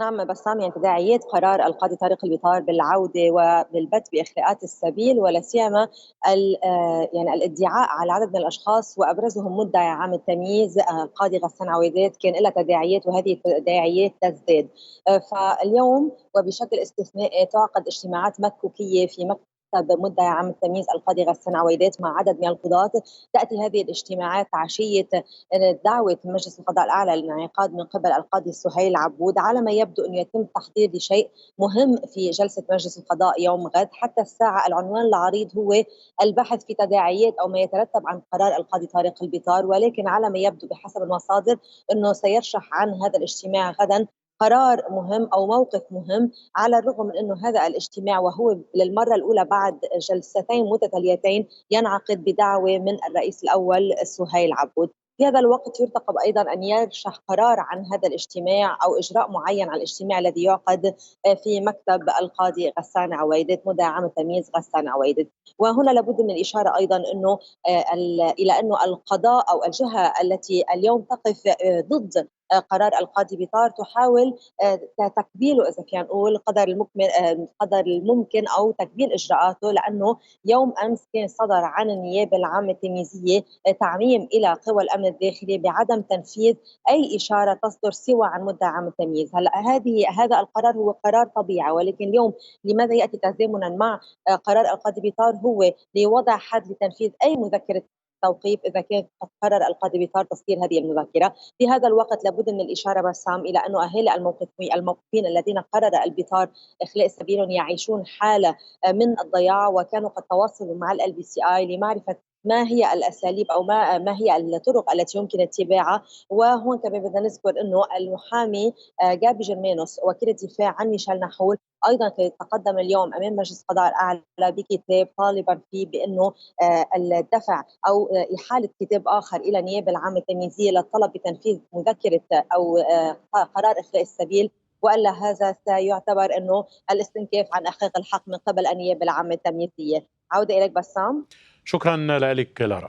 نعم بسام، يعني تداعيات قرار القاضي طارق البيطار بالعودة وبالبت بإخلاءات السبيل، ولا سيما يعني الادعاء على عدد من الأشخاص وأبرزهم مدعي عام التمييز القاضي غسان عويدات، كان لها تداعيات وهذه التداعيات تزداد. فاليوم وبشكل استثنائي تعقد اجتماعات مكوكية في مكتب مدعي عام التمييز القاضي غسان عويدات مع عدد من القضاة. تأتي هذه الاجتماعات عشية دعوة مجلس القضاء الأعلى للانعقاد من قبل القاضي سهيل عبود، على ما يبدو أن يتم التحضير لشيء مهم في جلسة مجلس القضاء يوم غد. حتى الساعة العنوان العريض هو البحث في تداعيات أو ما يترتب عن قرار القاضي طارق البيطار، ولكن على ما يبدو بحسب المصادر أنه سيرشح عن هذا الاجتماع غدا قرار مهم أو موقف مهم، على الرغم من أنه هذا الاجتماع وهو للمرة الأولى بعد جلستين متتاليتين ينعقد بدعوة من الرئيس الأول سهيل عبود. في هذا الوقت يرتقب أيضا أن يرشح قرار عن هذا الاجتماع أو إجراء معين على الاجتماع الذي يعقد في مكتب القاضي غسان عويدة مدعي عام التمييز غسان عويدة. وهنا لابد من الإشارة أيضا أنه إلى أنه القضاء أو الجهة التي اليوم تقف ضد قرار القاضي بيطار تحاول تكبيله، اذا فينا نقول قدر المكمل قدر الممكن او تكبيل اجراءاته، لانه يوم امس كان صدر عن النيابه العامه التنفيذيه تعميم الى قوى الامن الداخلي بعدم تنفيذ اي اشاره تصدر سوى عن مدعي عام التمييز. هلا هذا القرار هو قرار طبيعي، ولكن اليوم لماذا ياتي تزامنا مع قرار القاضي بيطار؟ هو لوضع حد لتنفيذ اي مذكره توقيف اذا كان قد قرر القاضي بيطار تصدير هذه المذكره. في هذا الوقت لابد من الاشاره بسام الى انه اهالي الموقفين الذين قرر البيطار اخلاء سبيلهم يعيشون حاله من الضياع، وكانوا قد تواصلوا مع LBCI لمعرفه ما هي الاساليب او ما هي الطرق التي يمكن اتباعها. وهون كمان بدنا نذكر انه المحامي جابي جرمانوس وكيل الدفاع عن ميشيل نحول ايضا تقدم اليوم امام مجلس القضاء الاعلى بكتاب طالبا فيه بانه الدفع او احاله كتاب اخر الى النيابه العامه التمييزيه للطلب بتنفيذ مذكره او قرار اخلاء السبيل، والا هذا سيعتبر انه الاستنكاف عن احقاق الحق من قبل النيابه العامه التمييزيه. عوده اليك بسام. شكرا لك لارا.